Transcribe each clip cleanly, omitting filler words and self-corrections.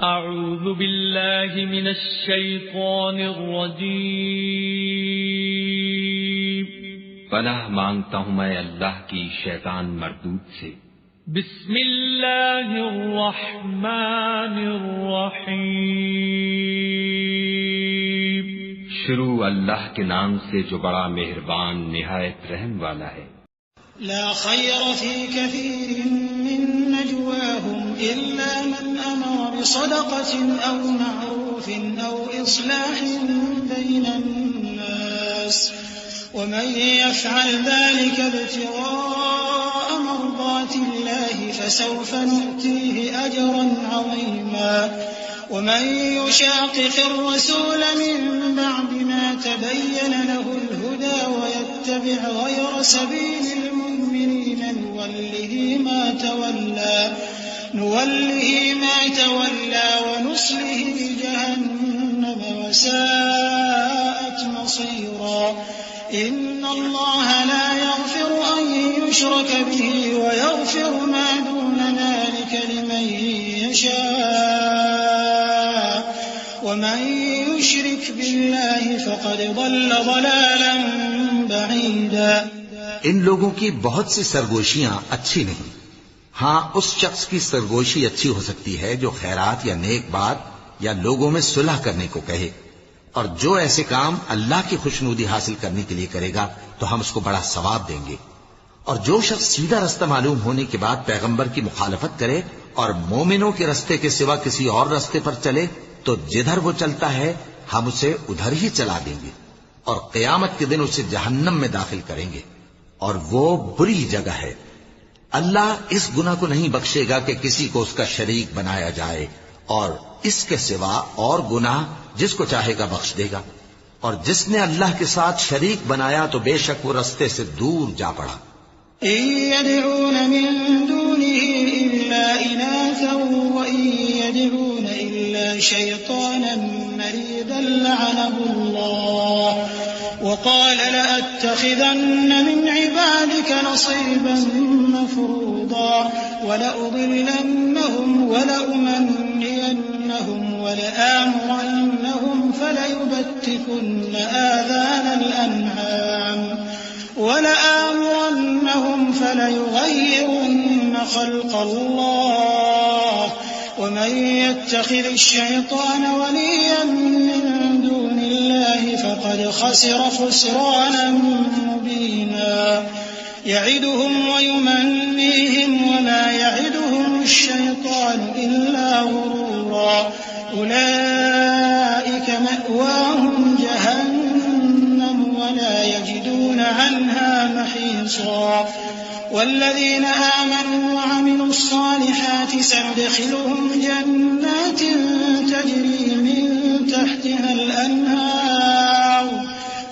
अऊज़ु बिल्लाहि मिनश शैतानिर रजीम। पनाह मांगता हूँ मैं अल्लाह की शैतान मरदूद से। बिस्मिल्लाहिर रहमानिर रहीम। शुरू अल्लाह के नाम से जो बड़ा मेहरबान निहायत रहम वाला है। ला खैर फी कसीरिन मिन नजवाहुम इल्ला मन अमरा बिसदक़तिन औ मअरूफिन औ इस्लाहिन बैनन नास वमन यफ़अल ज़ालिका इब्तिग़ाअ मर्ज़ातिल्लाहि फसौफ़ नु'तीहि अजरन अज़ीमा वमन युशाक़िक़िर रसूल मिन बअदि मा तबय्यन लहुल हुदा वयत्तबि' ग़यरा सबीलिल मुमिनीन नुवल्लिहि मा तवल्ला वनुस्लिहि जहन्नम वसाअत मसीरा इन्न अल्लाह ला यग़फिरु अन युश्रक बिहि वयग़फिरु मा दून ज़ालिका लिमन यशाअ वमन युश्रिक बिल्लाहि फ़क़द ضل ضلالا बईदा। इन लोगों की बहुत सी सरगोशियां अच्छी नहीं। हाँ, उस शख्स की सरगोशी अच्छी हो सकती है जो खैरात या नेक बात या लोगों में सुलह करने को कहे, और जो ऐसे काम अल्लाह की खुशनुदी हासिल करने के लिए करेगा तो हम उसको बड़ा सवाब देंगे। और जो शख्स सीधा रास्ता मालूम होने के बाद पैगंबर की मुखालफत करे और मोमिनों के रास्ते के सिवा किसी और रास्ते पर चले तो जिधर वो चलता है हम उसे उधर ही चला देंगे और क़यामत के दिन उसे जहन्नम में दाखिल करेंगे, और वो बुरी जगह है। अल्लाह इस गुनाह को नहीं बख्शेगा कि किसी को उसका शरीक बनाया जाए, और इसके सिवा और गुनाह जिसको चाहेगा बख्श देगा, और जिसने अल्लाह के साथ शरीक बनाया तो बेशक वो रास्ते से दूर जा पड़ा। यदऊन मिन दूनिही इल्ला इनासा व यदऊन इल्ला शैतानन मरीदन लअनहुल्लाह व क़ाल लअत्तखिज़न्न मिन इबादिक नसीबन मफ़रूदा व लअुज़िल्लन्नहुम व लअुमन्नियन्नहुम व लआमुरन्नहुम फलयुबत्तिकुन्न आज़ानल अन्आम वलआमुरन्नहुम फलयुग़य्यिरुन्न ख़ल्क़ल्लाह वमन यत्तखिज़िश्शैतान वलिय्यन मिन दूनिल्लाहि फ़क़द ख़सिर ख़ुस्रानन मुबीना यዒदुहुम वयुमन्नीहिम वमा यዒदुहुमुश्शैतानु इल्ला ग़ुरूरा उलाइक मअवाहुम जहन्नम वला यजिदून अन्हा महीसा والذين آمنوا وعملوا الصالحات سندخلهم جنات تجري من تحتها الأنهار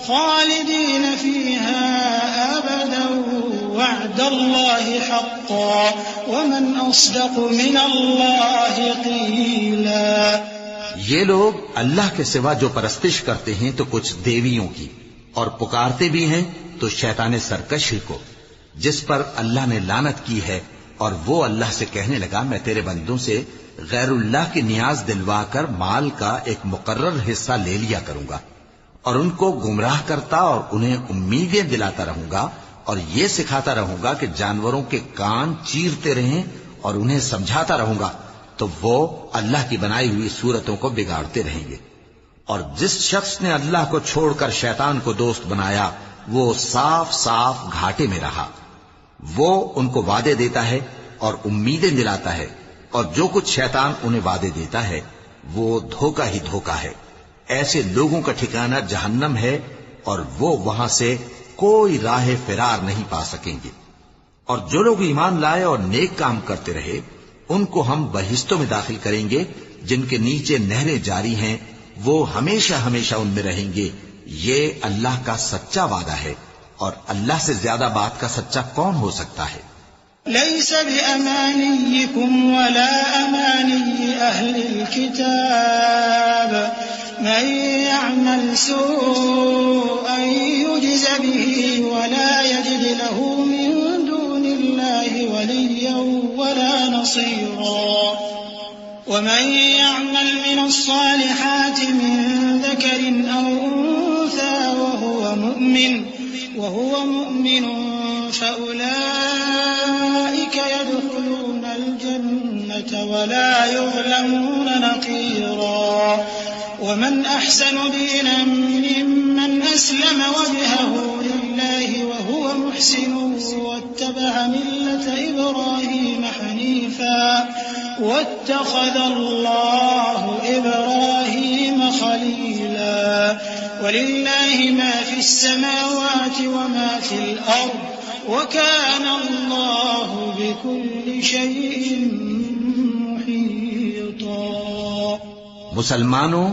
خالدين فيها أبدا وعد الله حقا ومن أصدق من الله قيلا। ये लोग अल्लाह के सिवा जो परस्तिश करते हैं तो कुछ देवियों की, और पुकारते भी हैं तो शैतान सरकशी को, जिस पर अल्लाह ने लानत की है, और वो अल्लाह से कहने लगा मैं तेरे बंदों से गैरुल्लाह की नियाज दिलवाकर माल का एक मुकर्रर हिस्सा ले लिया करूंगा, और उनको गुमराह करता और उन्हें उम्मीदें दिलाता रहूंगा, और ये सिखाता रहूंगा कि जानवरों के कान चीरते रहें, और उन्हें समझाता रहूंगा, तो वो अल्लाह की बनाई हुई सूरतों को बिगाड़ते रहेंगे। और जिस शख्स ने अल्लाह को छोड़कर शैतान को दोस्त बनाया वो साफ साफ घाटे में रहा। वो उनको वादे देता है और उम्मीदें दिलाता है, और जो कुछ शैतान उन्हें वादे देता है वो धोखा ही धोखा है। ऐसे लोगों का ठिकाना जहन्नम है, और वो वहां से कोई राह फिरार नहीं पा सकेंगे। और जो लोग ईमान लाए और नेक काम करते रहे उनको हम बहिश्तों में दाखिल करेंगे जिनके नीचे नहरें जारी हैं, वो हमेशा हमेशा उनमें रहेंगे। ये अल्लाह का सच्चा वादा है, और अल्लाह से ज्यादा बात का सच्चा कौन हो सकता है। लैस बिअमानिय्यिकुम वला अमानिय्यि अहलिल किताब मन यअमल सूअन युज्ज़ बिही वला यजिद लहू मिन दूनिल्लाहि वलिय्यन वला नसीरा ومن يعمل من الصالحات من ذكر أو أنثى وهو مؤمن فأولئك يدخلون الجنة ولا يظلمون نقيرا ومن أحسن دينا ممن أسلم وجهه لله وهو محسن واتبع ملة إبراهيم حنيفا واتخذ الله إبراهيم خليلا ولله ما في السماوات وما في الأرض وكان الله بكل شيء محيطا। मुसलमानों,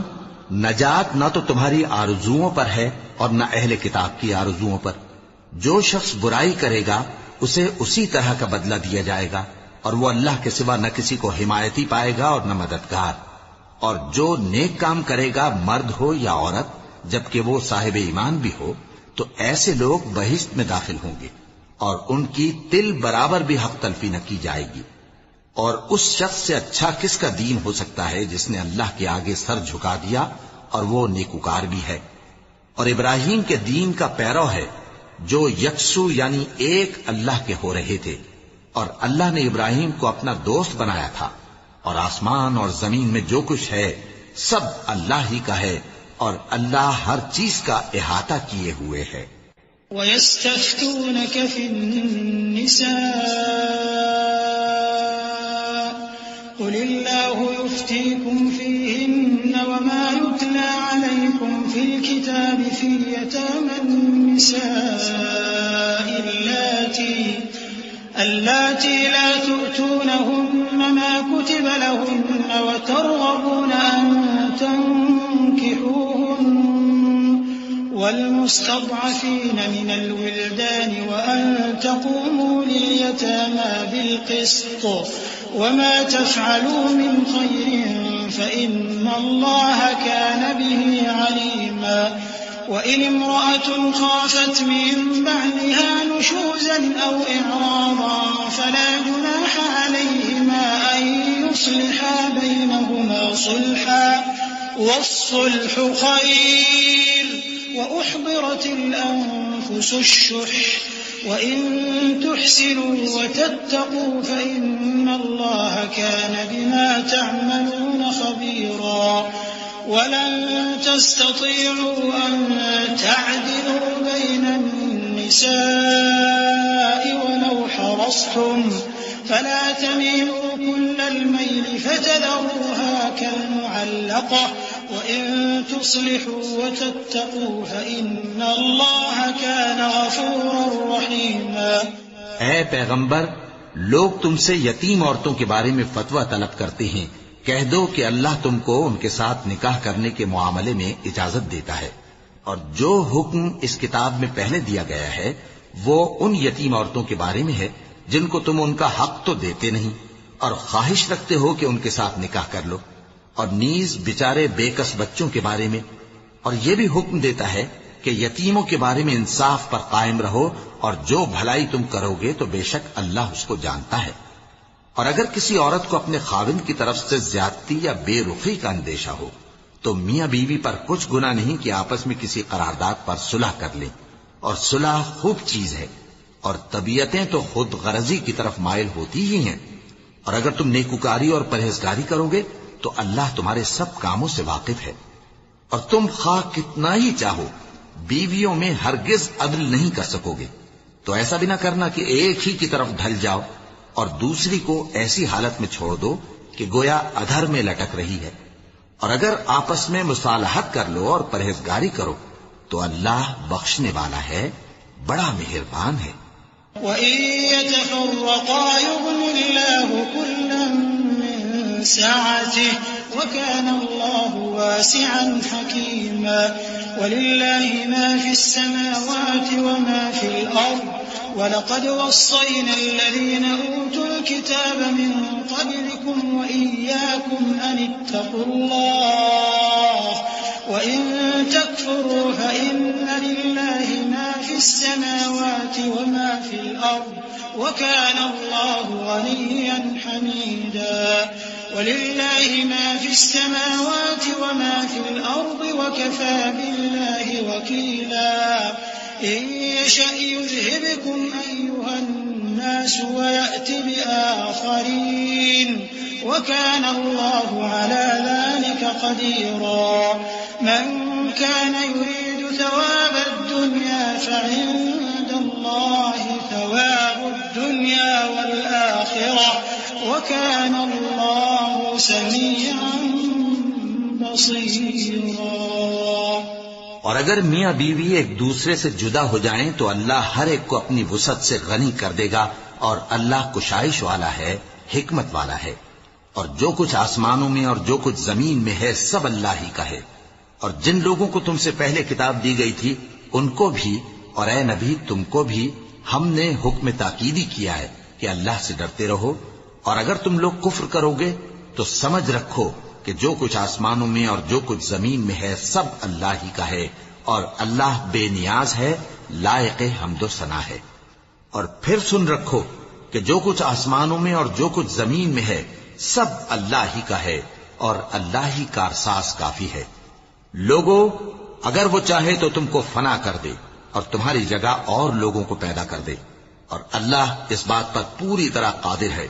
नजात न तो तुम्हारी आरजुओं पर है और न अहले किताब की आरजुओं पर। जो शख्स बुराई करेगा उसे उसी तरह का बदला दिया जाएगा और वो अल्लाह के सिवा न किसी को हिमायती पाएगा और न मददगार। और जो नेक काम करेगा, मर्द हो या औरत, जबकि वो साहिब ईमान भी हो, तो ऐसे लोग बहिश्त में दाखिल होंगे और उनकी तिल बराबर भी हक तलफी न की जाएगी। और उस शख्स से अच्छा किसका दीन हो सकता है जिसने अल्लाह के आगे सर झुका दिया और वो नेकुकार भी है। और इब्राहिम के दीन का पैरव है जो यकसू यानी एक अल्लाह के हो रहे थे। और अल्लाह ने इब्राहिम को अपना दोस्त बनाया था। और आसमान और जमीन में जो कुछ है सब अल्लाह ही का है और अल्लाह हर चीज का इहाता किए हुए है। वयस्तफ्तूनक फिन्निसाअ कुलिल्लाहु युफ्तीकुम फीहिन्न वमा युतला अलैकुम फिल किताबि फी यतामन निसाइ अल्लाती ला तु'तूनहुन्न मा कुतिबा लहुन्न वतरगबून अन तंकिहुहुन्न والمستضعفين من الولدان وأن تقوموا لليتامى بالقسط وما تفعلوا من خير فإن الله كان به عليما وإن امرأة خافت من بعلها نشوزا أو إعراضا فلا جناح عليهما أن يصلحا بينهما صلحا والصلح خير وأحضرت الأنفس الشح وإن تحسنوا وتتقوا فإن الله كان بما تعملون خبيرا ولن تستطيعوا أن تعدلوا بين النساء ولو حرصتم فلا تميلوا كل الميل فتذروها كالمعلقة وإن تصلحوا وتتقوا فإن الله كان غفورا رحيما। ऐ पैगंबर, लोग तुमसे यतीम औरतों के बारे में फतवा तलब करते हैं। कह दो कि अल्लाह तुमको उनके साथ निकाह करने के मुआमले में इजाजत देता है और जो हुक्म इस किताब में पहले दिया गया है वो उन यतीम औरतों के बारे में है जिनको तुम उनका हक तो देते नहीं और ख्वाहिश रखते हो कि उनके साथ निकाह कर लो। और नीज बेचारे बेकस बच्चों के बारे में। और ये भी हुक्म देता है कि यतीमों के बारे में इंसाफ पर कायम रहो और जो भलाई तुम करोगे तो बेशक अल्लाह उसको जानता है। और अगर किसी औरत को अपने खाविंद की तरफ से ज्यादती या बेरुखी का अंदेशा हो तो मियां बीवी पर कुछ गुनाह नहीं कि आपस में किसी करारदाद पर सुलह कर लें। और सुलह खूब चीज है और तबीयतें तो खुद गरजी की तरफ माइल होती ही हैं। और अगर तुम नेकुकारी और परहेजगारी करोगे तो अल्लाह तुम्हारे सब कामों से वाकिफ है। और तुम खा कितना ही चाहो बीवियों में हरगिज अदल नहीं कर सकोगे। तो ऐसा भी ना करना कि एक ही की तरफ ढल जाओ और दूसरी को ऐसी हालत में छोड़ दो कि गोया अधर में लटक रही है। और अगर आपस में मुसालहत कर लो और परहेजगारी करो तो अल्लाह बख्शने वाला है, बड़ा मेहरबान है। وكان الله واسعا حكيما ولله ما في السماوات وما في الأرض ولقد وصينا الذين أوتوا الكتاب من قبلكم وإياكم أن اتقوا الله وإن تكفروا فإن لله ما في السماوات وما في الأرض وكان الله غنيا حميدا वलिल्लाहि मा फिस्समावाति वमा फिल अर्दि वकफा बिल्लाहि वकीला इन यशअ युज़हिबकुम अय्युहन्नास वयअति बिआखरीन वकान अल्लाहु अला ज़ालिका क़दीरा मन कान युरीदु थवाब अद्दुन्या फ़इंदल्लाहि थवाबु अद्दुन्या वल आखिरह वकान अल्लाहु समीअन बसीरा। और अगर मियां बीवी एक दूसरे से जुदा हो जाएं तो अल्लाह हर एक को अपनी वुसअत से गनी कर देगा और अल्लाह कुशाइश वाला है, हिकमत वाला है। और जो कुछ आसमानों में और जो कुछ जमीन में है सब अल्लाह ही का है। और जिन लोगों को तुमसे पहले किताब दी गई थी उनको भी और ए नबी तुमको भी हमने हुक्म ताकीदी किया है कि अल्लाह से डरते रहो। और अगर तुम लोग कुफ्र करोगे तो समझ रखो कि जो कुछ आसमानों में और जो कुछ जमीन में है सब अल्लाह ही का है और अल्लाह बेनियाज है, लायक हम्दो सना है। और फिर सुन रखो कि जो कुछ आसमानों में और जो कुछ जमीन में है सब अल्लाह ही का है और अल्लाह ही कारसाज काफी है। लोगों, अगर वो चाहे तो तुमको फना कर दे और तुम्हारी जगह और लोगों को पैदा कर दे और अल्लाह इस बात पर पूरी तरह कादिर है।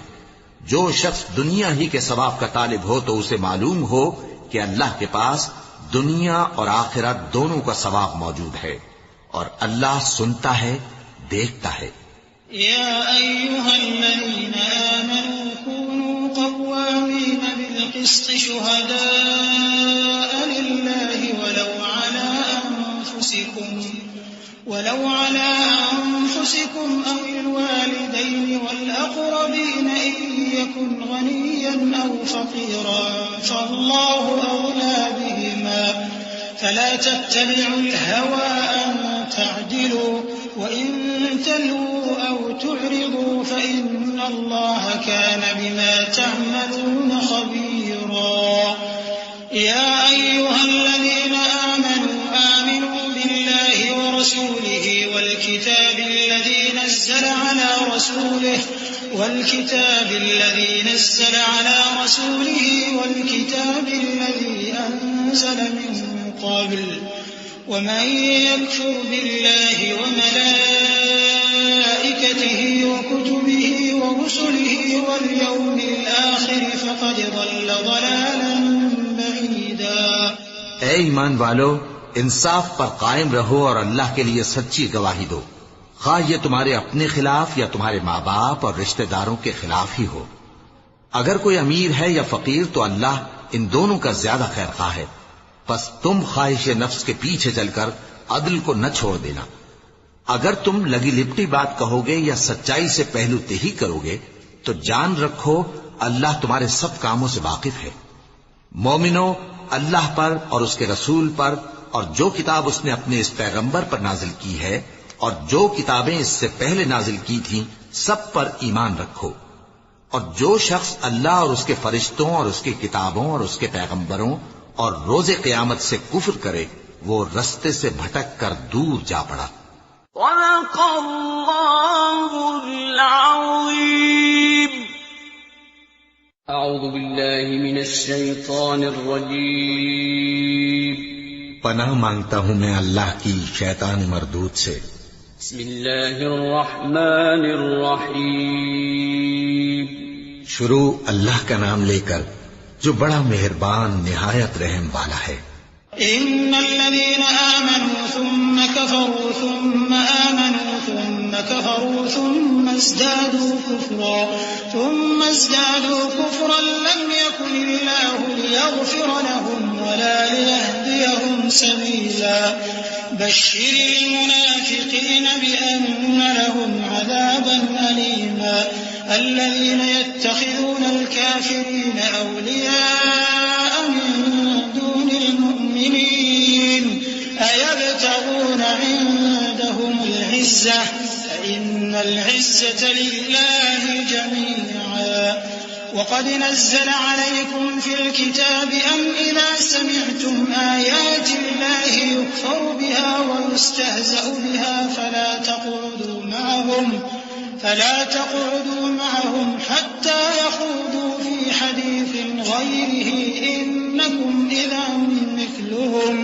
जो शख्स दुनिया ही के सवाब का तालिब हो तो उसे मालूम हो कि अल्लाह के पास दुनिया और आखिरत दोनों का सवाब मौजूद है और अल्लाह सुनता है, देखता है। या अय्युहल्लज़ीना आमनू कूनू क़व्वामीना बिल-क़िस्ति शुहदाअ लिल्लाहि वलौ अला अन्फुसिकुम अविल वालिदैनि वल अक़रबीन इन यकुन गनिय्यन औ फ़क़ीरन फ़अल्लाहु औला बिहिमा फला तत्तबि'ुल हवा अन तअदिलू वइन तलवू औ तु'रिदू फ़इन्नल्लाहा कान बिमा तअमलून ख़बीरा। या अय्युहल्लज़ीना आमनू आमिनू बिल्लाहि व रसूलिहि वल किताबिल लज़ी नज़्ज़ला अला रसूलिहि वल किताबिल लज़ी अनज़ला मिन क़ब्ल वमन यकफुर बिल्लाहि व मलाइकतिहि व कुतुबिहि व रुसुलिहि वल यौमिल आखिर फ़क़द ضل ضلالا बईदा। ऐ ईमान वालो, इंसाफ पर कायम रहो और अल्लाह के लिए सच्ची गवाही दो, खा ये तुम्हारे अपने खिलाफ या तुम्हारे माँ बाप और रिश्तेदारों के खिलाफ ही हो। अगर कोई अमीर है या फकीर तो अल्लाह इन दोनों का ज्यादा खैर खा है। बस तुम ख्वाहिश नफ्स के पीछे चलकर अदल को न छोड़ देना। अगर तुम लगी लिपटी बात कहोगे या सच्चाई से पहलू तेही करोगे तो जान रखो अल्लाह तुम्हारे सब कामों से वाकिफ है। मोमिनो, अल्लाह पर और उसके रसूल पर और जो किताब उसने अपने इस पैगंबर पर नाजिल की है और जो किताबें इससे पहले नाजिल की थीं सब पर ईमान रखो। और जो शख्स अल्लाह और उसके फरिश्तों और उसकी किताबों और उसके पैगंबरों और रोजे क़यामत से कुफ्र करे वो रस्ते से भटक कर दूर जा पड़ा। अऊज़ु बिल्लाहि मिनश शैतानिर रजीम। पनाह मांगता हूं मैं अल्लाह की शैतान मरदूद से। बिस्मिल्लाहिर रहमानिर रहीम। शुरू अल्लाह का नाम लेकर जो बड़ा मेहरबान निहायत रहम वाला है। इन्नल्लज़ीना आमनू सुम्मा कफ़रू सुम्मा आमनू सुम्मा कफ़रू सुम्मा इज़्दादू कुफ़्रन लम यकुनिल्लाहु लियग़फ़िर लहुम वला लियहदियहुम सबीला। बश्शिरिल मुनाफ़िक़ीन बिअन्न लहुम अज़ाबन अलीमा। الذين يتخذون الكافرين أولياء من دون المؤمنين أيبتغون عندهم العزة فإن العزة لله جميعا. وقد نزل عليكم في الكتاب أن إذا سمعتم آيات الله يكفر بها ويستهزأ بها फला तक़उदू मअहुम हत्ता यख़ूदू फ़ी हदीसिन ग़ैरिही इन्नकुम इज़न मिस्लुहुम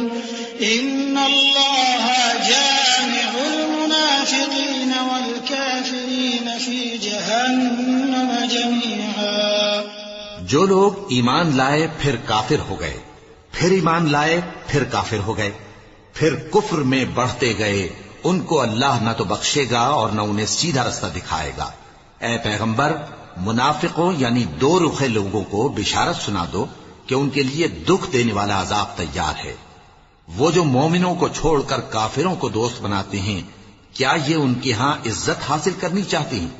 इन्नल्लाह जामिउल मुनाफ़िक़ीन वल काफ़िरीन फ़ी जहन्नम जमीआ। जो लोग ईमान लाए फिर काफिर हो गए, फिर ईमान लाए फिर काफिर हो गए, फिर कुफ्र में बढ़ते गए, उनको अल्लाह न तो बख्शेगा और न उन्हें सीधा रास्ता दिखाएगा। ऐ पैगंबर, मुनाफिकों यानी दो रुखे लोगों को बिशारत सुना दो कि उनके लिए दुख देने वाला अजाब तैयार है। वो जो मोमिनों को छोड़कर काफिरों को दोस्त बनाते हैं, क्या ये उनके यहां इज्जत हासिल करनी चाहते हैं?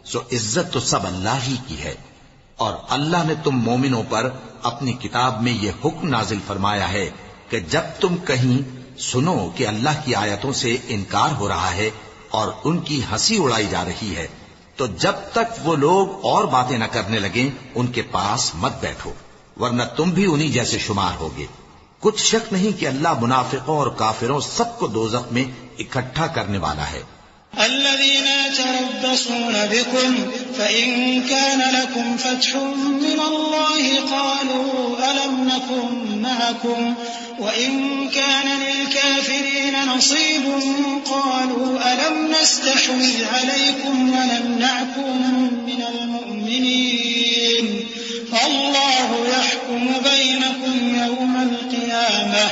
सो इज्जत तो सब अल्लाह ही की है। और अल्लाह ने तुम मोमिनों पर अपनी किताब में यह हुक्म नाजिल फरमाया है कि जब तुम कहीं सुनो कि अल्लाह की आयतों से इनकार हो रहा है और उनकी हंसी उड़ाई जा रही है, तो जब तक वो लोग और बातें न करने लगे उनके पास मत बैठो, वरना तुम भी उन्हीं जैसे शुमार होगे। कुछ शक नहीं कि अल्लाह मुनाफिकों और काफिरों सबको दोज़ख में इकट्ठा करने वाला है। الذين يتربصون بكم فإن كان لكم فتح من الله قالوا ألم نكن معكم وإن كان للكافرين نصيب قالوا ألم نستحوذ عليكم ونمنعكم من المؤمنين فالله يحكم بينكم يوم القيامة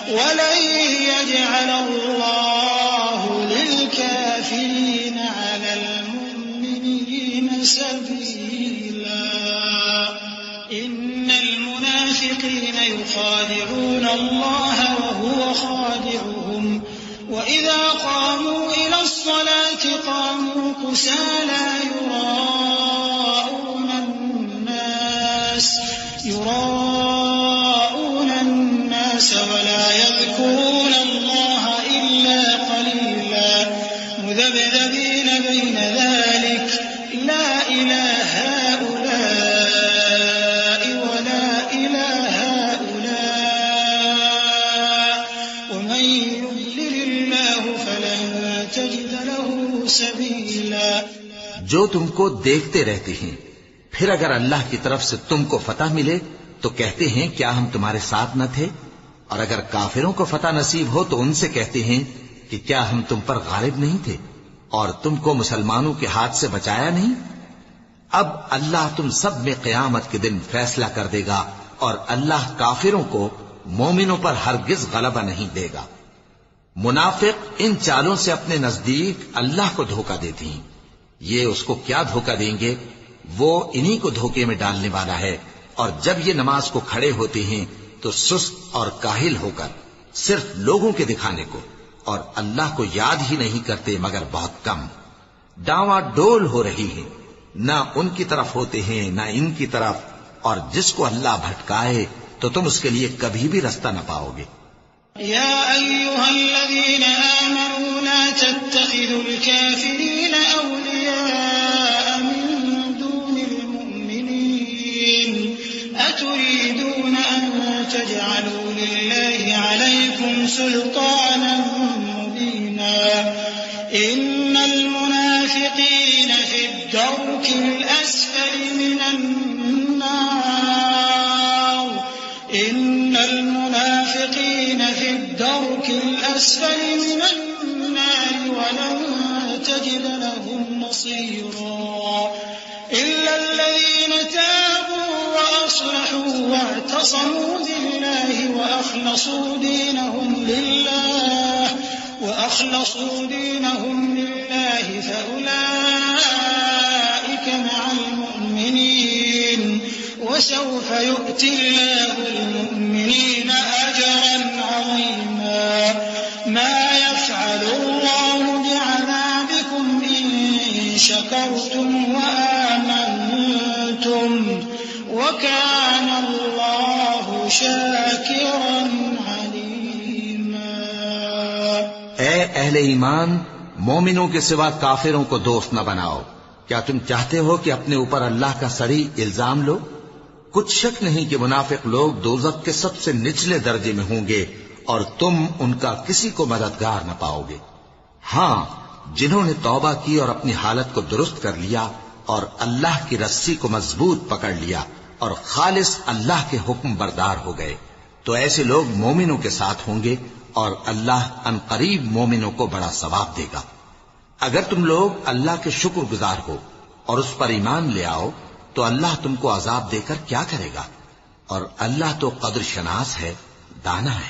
ولن يجعل الله للكافرين على المؤمنين سبيلا إن المنافقين يخادعون الله وهو خادعهم وإذا قاموا إلى الصلاة قاموا كسالى يراءون الناس ولا يذكرون الله إلا قليلا مذبذبين بين ذلك لا إلى هؤلاء ولا إلى هؤلاء ومن يضلل الله فلن تجد له سبيلا। जो तुमको देखते रहते हैं, फिर अगर अल्लाह की तरफ से तुमको फतह मिले तो कहते हैं क्या हम तुम्हारे साथ न थे, और अगर काफिरों को फतह नसीब हो तो उनसे कहते हैं कि क्या हम तुम पर गालिब नहीं थे और तुमको मुसलमानों के हाथ से बचाया नहीं। अब अल्लाह तुम सब में क़यामत के दिन फैसला कर देगा और अल्लाह काफिरों को मोमिनों पर हरगिज गलबा नहीं देगा। मुनाफिक इन चालों से अपने नजदीक अल्लाह को धोखा देती हैं। ये उसको क्या धोखा देंगे, वो इन्हीं को धोखे में डालने वाला है। और जब ये नमाज को खड़े होते हैं तो सुस्त और काहिल होकर सिर्फ लोगों के दिखाने को और अल्लाह को याद ही नहीं करते मगर बहुत कम। डावा डोल हो रही है, ना उनकी तरफ होते हैं ना इनकी तरफ, और जिसको अल्लाह भटकाए तो तुम उसके लिए कभी भी रास्ता न पाओगे। या अय्युहल्लज़ीन आमनू ला तत्तखिज़ुल काफ़िरीन औलिया मिन दूनिल मुमिनीन अतुरीदून अन तजअलू लिल्लाहि अलैकुम सुल्तानन मुबीना इन्नल मुनाफ़िक़ीन फ़िद्दरकिल अस्फ़लि मिनन नार इन्नल मुनाफ़िक़ीन फ़िद्दरकिल अस्फ़लि मिनन नार वलन तजिद लहुम नसीरा इल्ला الذين تابوا وأصلحوا واعتصموا بالله وأخلصوا دينهم لله فأولئك مع المؤمنين وسوف يؤتي الله المؤمنين أجرا عظيما ما يفعل الله بعذابكم إن شكرتم وآمنتم وكان الله شاكرا عليما। ऐ अहले ईमान, मोमिनों के सिवा काफिरों को दोस्त न बनाओ। क्या तुम चाहते हो कि अपने ऊपर अल्लाह का सरी इल्जाम लो? कुछ शक नहीं कि मुनाफिक लोग दोज़ख के सबसे निचले दर्जे में होंगे और तुम उनका किसी को मददगार न पाओगे। हाँ, जिन्होंने तौबा की और अपनी हालत को दुरुस्त कर लिया और अल्लाह की रस्सी को मजबूत पकड़ लिया और खालिस अल्लाह के हुक्म बरदार हो गए, तो ऐसे लोग मोमिनों के साथ होंगे और अल्लाह अनकरीब मोमिनों को बड़ा सवाब देगा। अगर तुम लोग अल्लाह के शुक्रगुजार हो और उस पर ईमान ले आओ तो अल्लाह तुमको अजाब देकर क्या करेगा, और अल्लाह तो कद्र शनास है, दाना है।